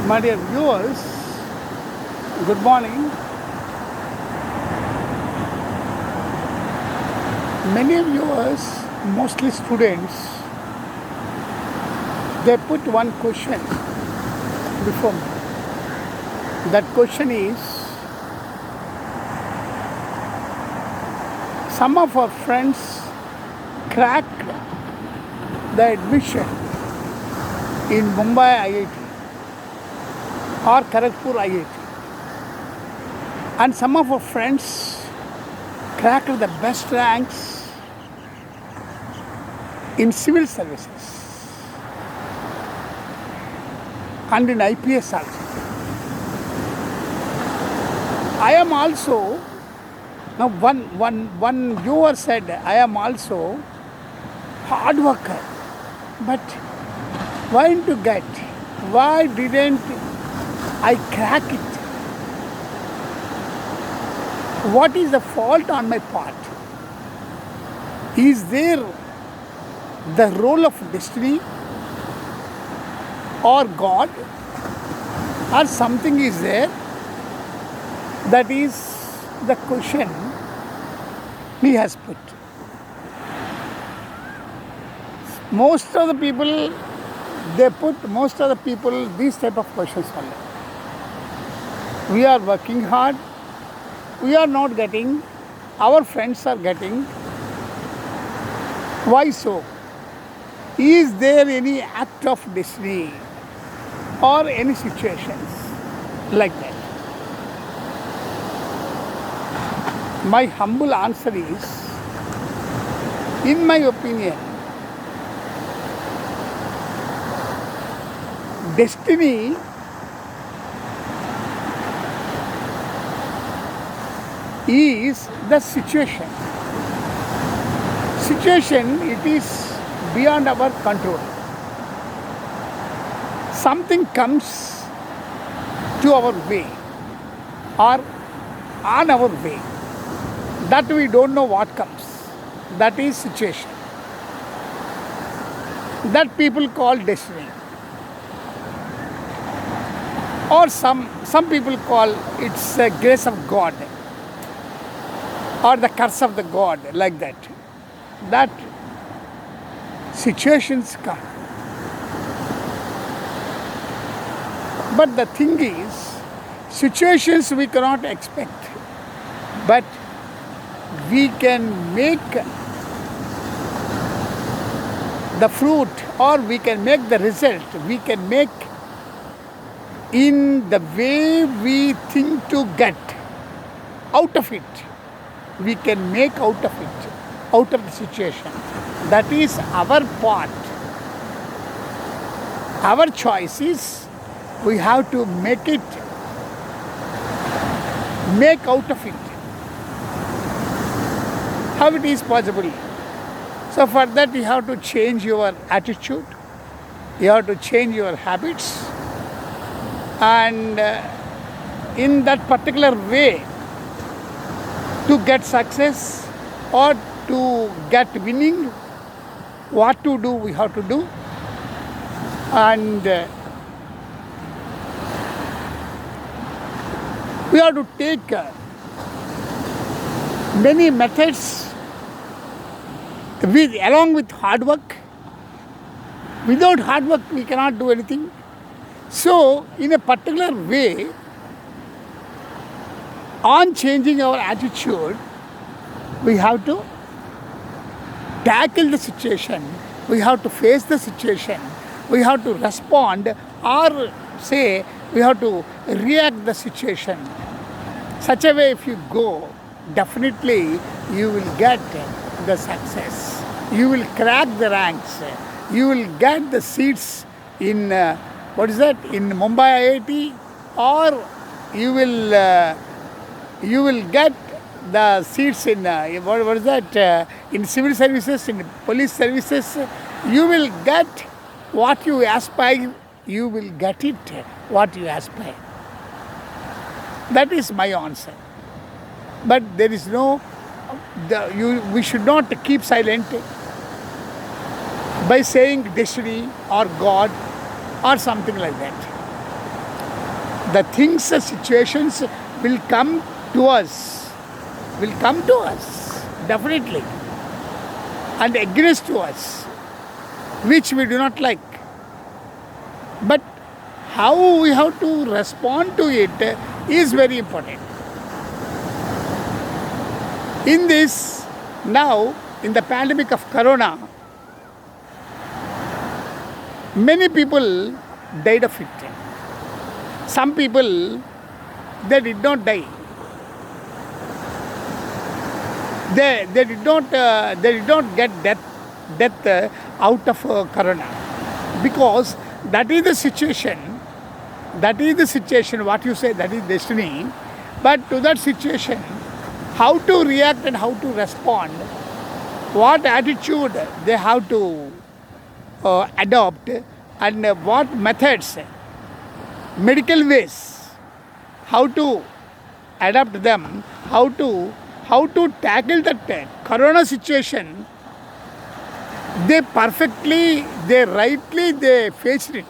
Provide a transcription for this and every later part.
My dear viewers, good morning. Many viewers, mostly students, they put one question before me. That question is, some of our friends cracked the admission in Mumbai IIT or Kharagpur IIT, and some of our friends cracked the best ranks in civil services and in IPS also. I am also, now one viewer said, I am also hard worker, but why didn't I crack it? What is the fault on my part? Is there the role of destiny or God or something is there? That is the question he has put. Most of the people these type of questions only. We are working hard, we are not getting, our friends are getting. Why so? Is there any act of destiny or any situations like that? My humble answer is, in my opinion, destiny is the situation. Situation, it is beyond our control. Something comes to our way or on our way that we don't know what comes. That is situation. That people call destiny. Or some people call it's the grace of God or the curse of the God, like that. That situations come. But the thing is, situations we cannot expect, but we can make the fruit or we can make the result, we can make in the way we think to get out of it. We can make out of it, out of the situation. That is our part. Our choice is we have to make out of it. How it is possible? So for that you have to change your attitude, you have to change your habits, and in that particular way to get success or to get winning, what to do we have to do, and we have to take many methods along with hard work. Without hard work we cannot do anything. So in a particular way, on changing our attitude, we have to tackle the situation, we have to face the situation, we have to respond, or say we have to react the situation. Such a way if you go, definitely you will get the success, you will crack the ranks, you will get the seats in in Mumbai IIT, or you will get the seats in in civil services, in police services. You will get what you aspire, you will get it what you aspire. That is my answer. But there is no, we should not keep silent by saying destiny or God or something like that. The things, the situations will come to us, definitely, and against to us, which we do not like. But how we have to respond to it is very important. In this, now, in the pandemic of Corona, many people died of it. Some people, they did not die. They did not get death out of Corona, because that is the situation. That is the situation. What you say, that is destiny. But to that situation, how to react and how to respond, what attitude they have to adopt, and what methods, medical ways, how to adapt them, how to tackle that Corona situation. They perfectly, they rightly, they faced it.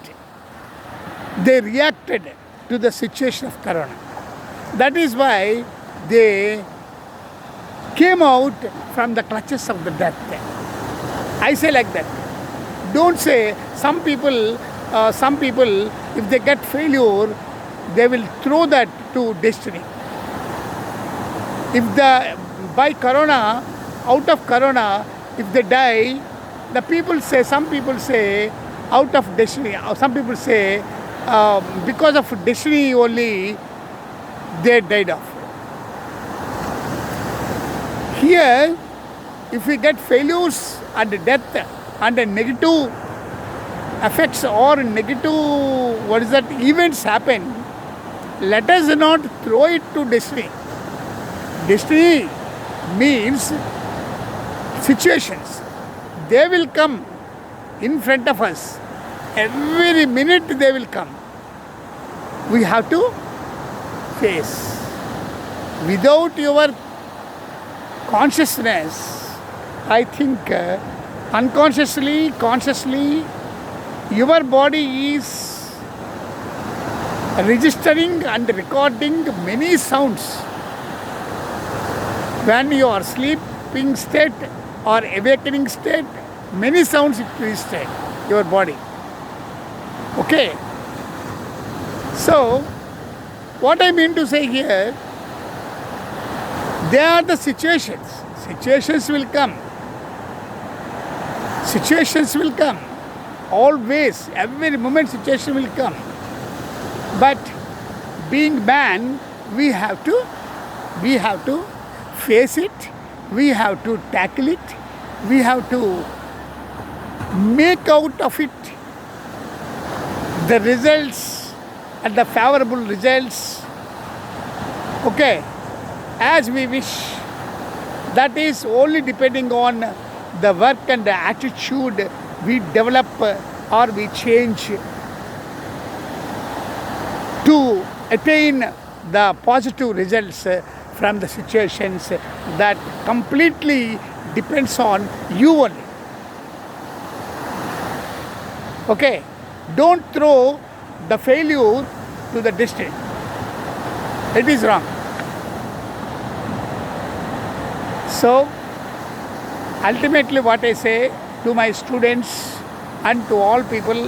They reacted to the situation of Corona. That is why they came out from the clutches of the death. I say like that. Don't say some people, if they get failure, they will throw that to destiny. If by Corona, out of Corona, if they die, the people say, some people say, out of destiny. Some people say, because of destiny only, they died off. Here, if we get failures and death and negative effects or negative, events happen, let us not throw it to destiny. Destiny means situations. They will come in front of us. Every minute they will come. We have to face. Without your consciousness, I think unconsciously, consciously, your body is registering and recording many sounds. When you are sleeping state or awakening state, many sounds it registers your body. Okay. So, what I mean to say here, they are the situations. Situations will come. Situations will come. Always, every moment situation will come. But being man, we have to face it. We have to tackle it. We have to make out of it the results and the favorable results. Okay. As we wish. That is only depending on the work and the attitude we develop or we change to attain the positive results from the situations. That completely depends on you only. Okay. Don't throw the failure to the destiny. It is wrong. So, ultimately what I say to my students and to all people,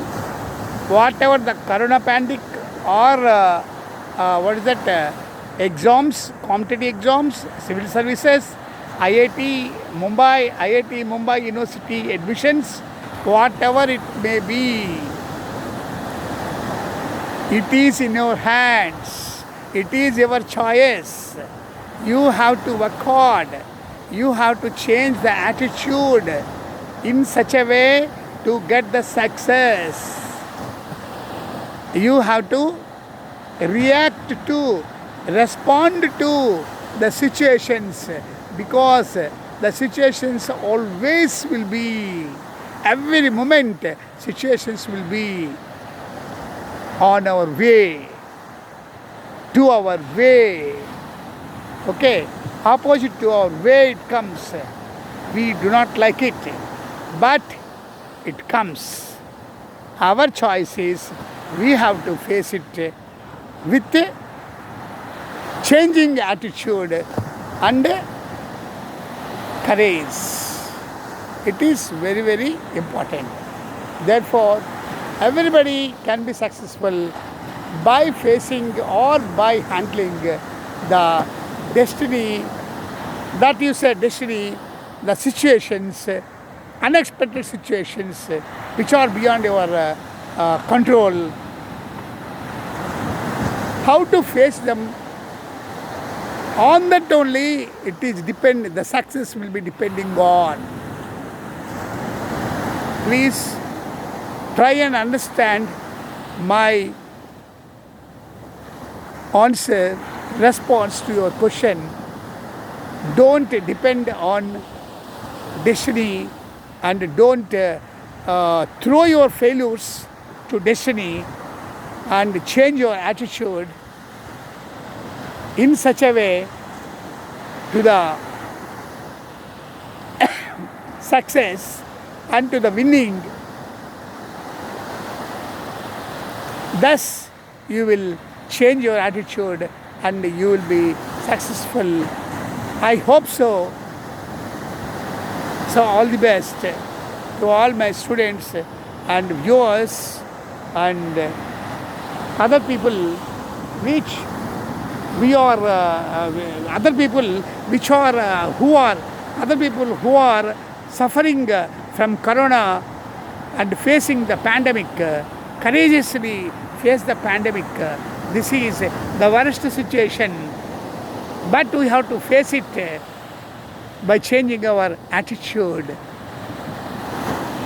whatever the Corona pandemic or exams, competitive exams, civil services, IIT Mumbai University admissions, whatever it may be, it is in your hands. It is your choice. You have to work hard. You have to change the attitude in such a way to get the success. You have to react to, respond to the situations, because the situations always will be, every moment situations will be on our way, to our way. Okay, opposite to our way it comes. We do not like it, but it comes. Our choice is we have to face it with changing attitude and courage. It is very, very important. Therefore, everybody can be successful by facing or by handling the destiny, that you said destiny, the situations, unexpected situations which are beyond your control. How to face them, on that only it is the success will be depending on. Please try and understand my answer, response to your question. Don't depend on destiny and don't throw your failures to destiny, and change your attitude in such a way to the success and to the winning. Thus, you will change your attitude and you will be successful. I hope so. So, all the best to all my students and viewers and other people which we are other people which are who are suffering from corona and facing the pandemic, courageously face the pandemic. This is the worst situation, but we have to face it by changing our attitude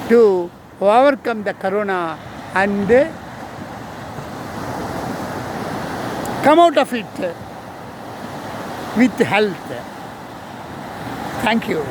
to overcome the corona and come out of it with health. Thank you.